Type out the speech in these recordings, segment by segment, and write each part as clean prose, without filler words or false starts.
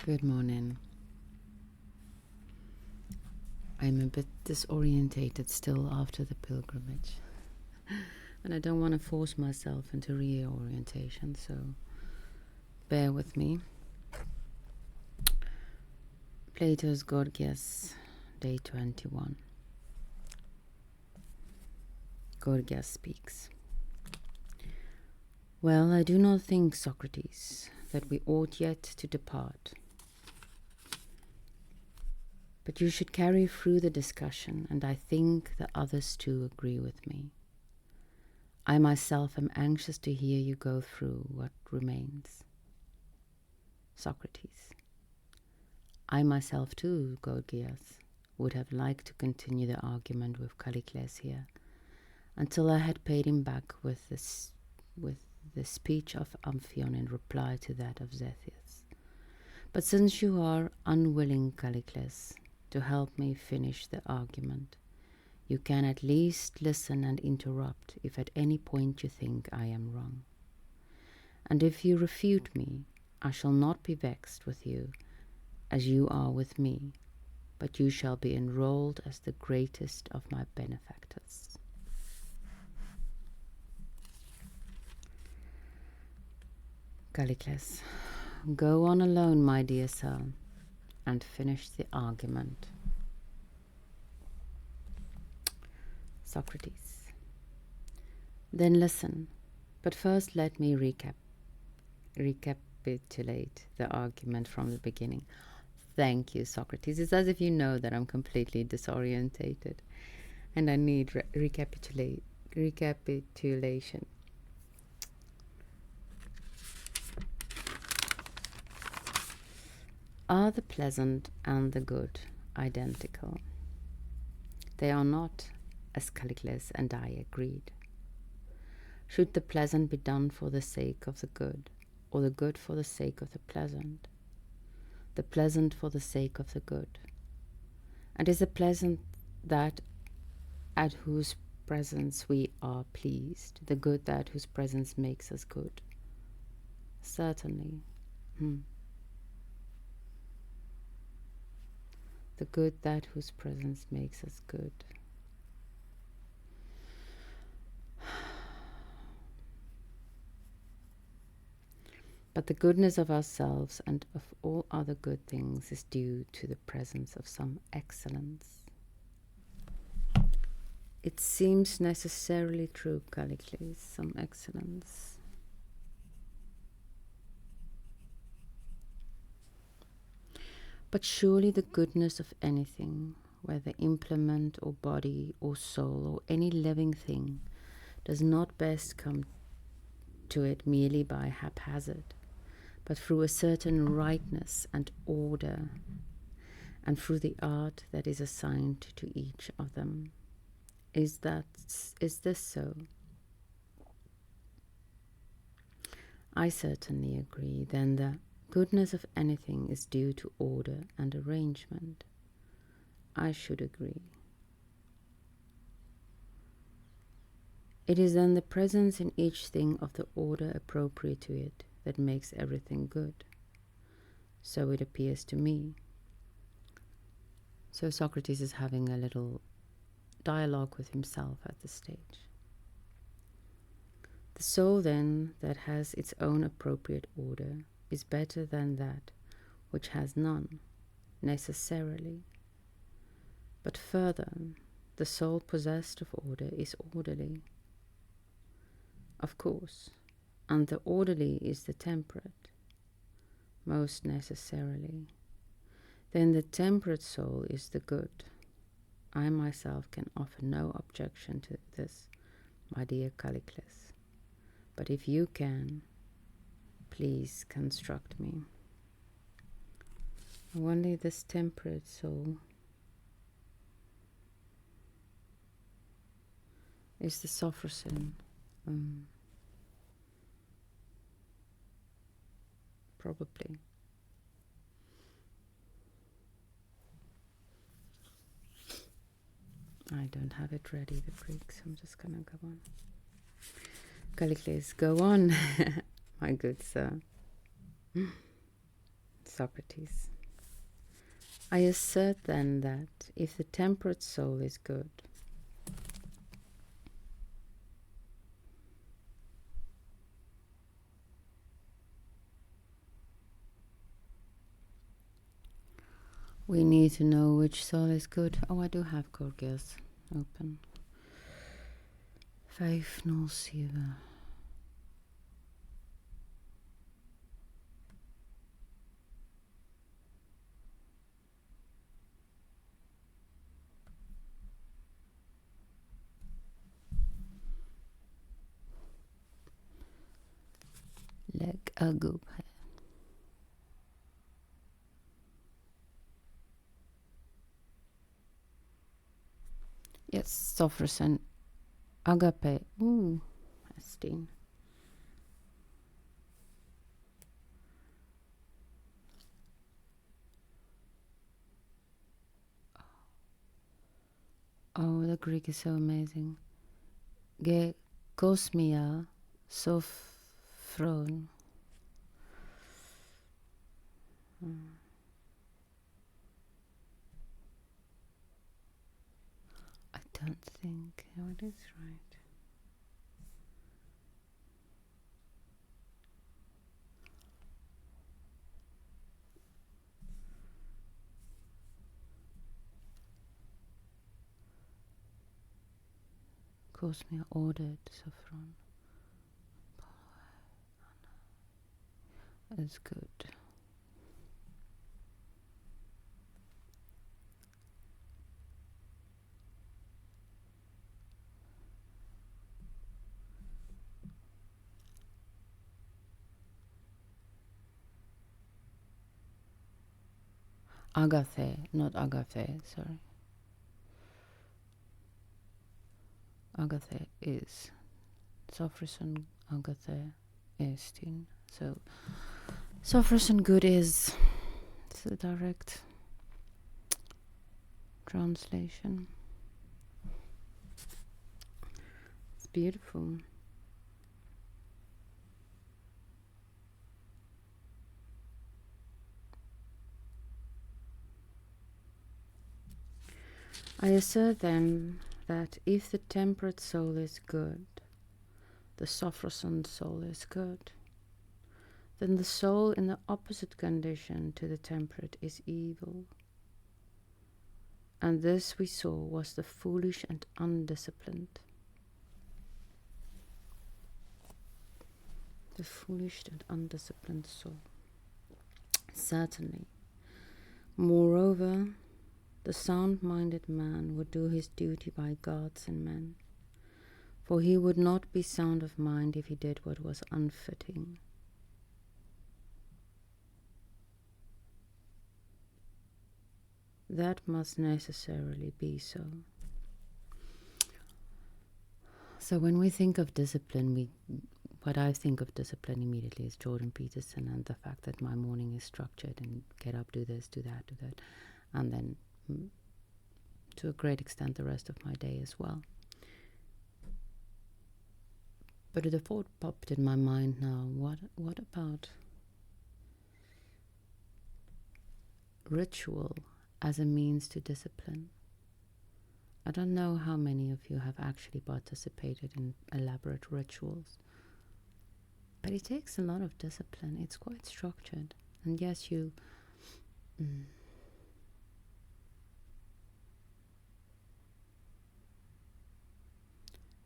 Good morning. I'm a bit disorientated still after the pilgrimage. And I don't want to force myself into reorientation, so bear with me. Plato's Gorgias, day 21. Gorgias speaks. Well, I do not think, Socrates, that we ought yet to depart. But you should carry through the discussion, and I think that others too agree with me. I myself am anxious to hear you go through what remains. Socrates. I myself too, Gorgias, would have liked to continue the argument with Callicles here, until I had paid him back with the speech of Amphion in reply to that of Zethius. But since you are unwilling, Callicles, to help me finish the argument, you can at least listen and interrupt if at any point you think I am wrong. And if you refute me, I shall not be vexed with you as you are with me, but you shall be enrolled as the greatest of my benefactors. Callicles, go on alone, my dear sir, and finish the argument. Socrates. Then listen, but first let me recapitulate the argument from the beginning. Thank you, Socrates. It's as if you know that I'm completely disorientated and I need recapitulation. Are the pleasant and the good identical? They are not, as Callicles and I agreed. Should the pleasant be done for the sake of the good, or the good for the sake of the pleasant for the sake of the good? And is the pleasant that at whose presence we are pleased, the good that whose presence makes us good? Certainly. The good that whose presence makes us good. But the goodness of ourselves and of all other good things is due to the presence of some excellence. It seems necessarily true, Callicles, some excellence. But surely the goodness of anything, whether implement or body or soul or any living thing, does not best come to it merely by haphazard, but through a certain rightness and order, and through the art that is assigned to each of them. Is this so? I certainly agree. Then the goodness of anything is due to order and arrangement. I should agree. It is then the presence in each thing of the order appropriate to it that makes everything good. So it appears to me. So Socrates is having a little dialogue with himself at this stage. The soul then that has its own appropriate order is better than that which has none, necessarily. But further, the soul possessed of order is orderly. Of course, and the orderly is the temperate, most necessarily. Then the temperate soul is the good. I myself can offer no objection to this, my dear Callicles. But if you can, please construct me. Only this temperate soul is the sophrosyne. Probably. I don't have it ready, the Greek, so I'm just gonna go on. Callicles, go on, my good sir. Socrates. I assert then that if the temperate soul is good, we need to know which soul is good. Oh, I do have Gorgias open. 507. Lägg ögon här. Yes, Sophros and Agape. Ooh, Estin. Oh, the Greek is so amazing. Ge kosmia sophron. I don't think it is right. Kosmia ordered sophron. It's good. Agathe, not Agathe, sorry. Agathe is Sophros and Agathe Estin. So Sophros and good is the direct translation. It's beautiful. I assert then that if the temperate soul is good, the Sophroson soul is good, then the soul in the opposite condition to the temperate is evil. And this we saw was the foolish and undisciplined. The foolish and undisciplined soul. Certainly. Moreover, the sound-minded man would do his duty by gods and men, for he would not be sound of mind if he did what was unfitting. That must necessarily be so. So when we think of discipline, what I think of discipline immediately is Jordan Peterson and the fact that my morning is structured and get up, do this, do that, and then to a great extent the rest of my day as well. But the thought popped in my mind now, what about ritual as a means to discipline? I don't know how many of you have actually participated in elaborate rituals, but it takes a lot of discipline. It's quite structured. And yes,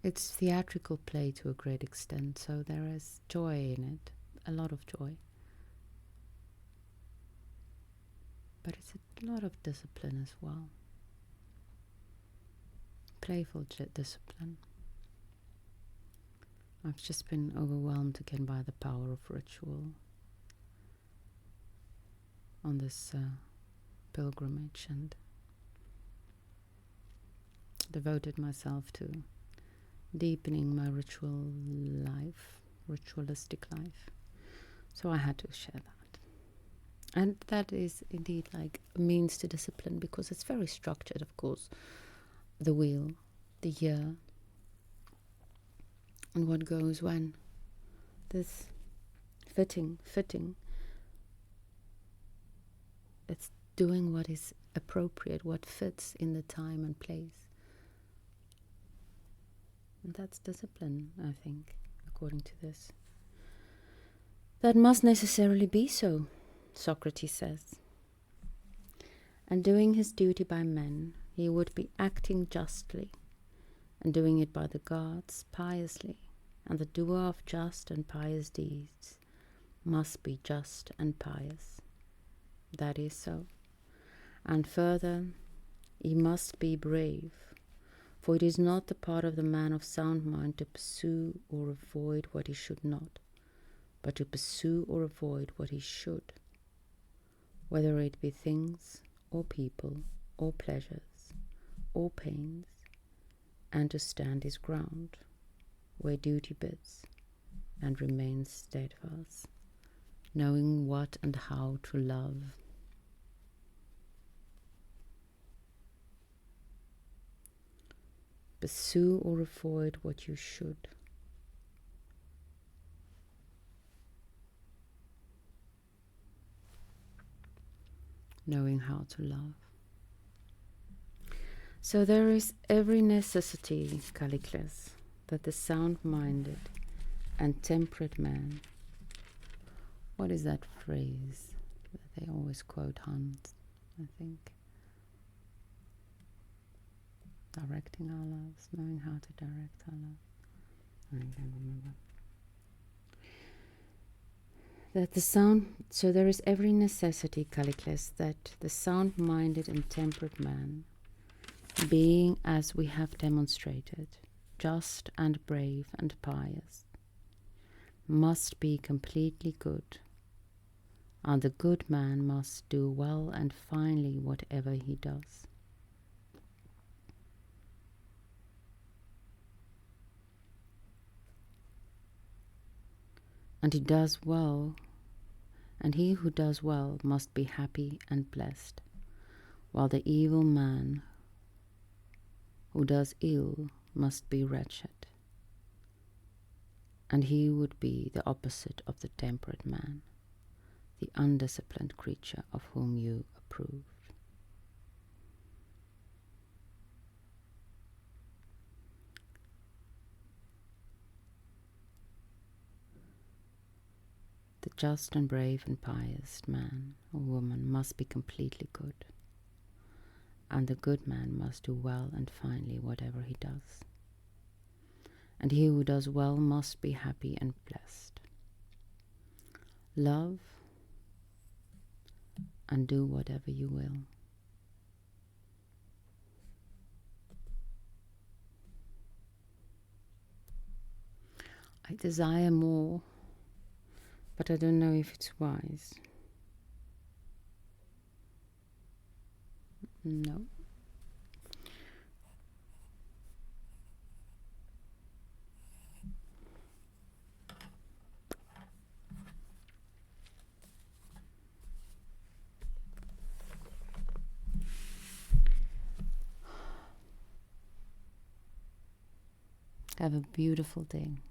it's theatrical play to a great extent, so there is joy in it, a lot of joy. But it's a lot of discipline as well. Playful discipline. I've just been overwhelmed again by the power of ritual on this pilgrimage, and devoted myself to deepening my ritualistic life. So I had to share that. And that is indeed like a means to discipline, because it's very structured, of course. The wheel, the year, and what goes when. This fitting. doing what is appropriate, what fits in the time and place. And that's discipline, I think, according to this. That must necessarily be so, Socrates says. And doing his duty by men, he would be acting justly, and doing it by the gods piously, and the doer of just and pious deeds must be just and pious. That is so. And further, he must be brave, for it is not the part of the man of sound mind to pursue or avoid what he should not, but to pursue or avoid what he should, whether it be things or people or pleasures or pains, and to stand his ground where duty bids, and remain steadfast, knowing what and how to love. Pursue or avoid what you should. Knowing how to love. So there is every necessity, Callicles, that the sound-minded and temperate man. What is that phrase that they always quote, Hans, I think? Directing our loves, knowing how to direct our love. I can't remember. That the so there is every necessity, Callicles, that the sound-minded and temperate man, being, as we have demonstrated, just and brave and pious, must be completely good, and the good man must do well and finely whatever he does. And he does well, and he who does well must be happy and blessed, while the evil man who does ill must be wretched, and he would be the opposite of the temperate man, the undisciplined creature of whom you approve. The just and brave and pious man or woman must be completely good, and the good man must do well and finely whatever he does. And he who does well must be happy and blessed. Love and do whatever you will. I desire more, but I don't know if it's wise. No. Have a beautiful day.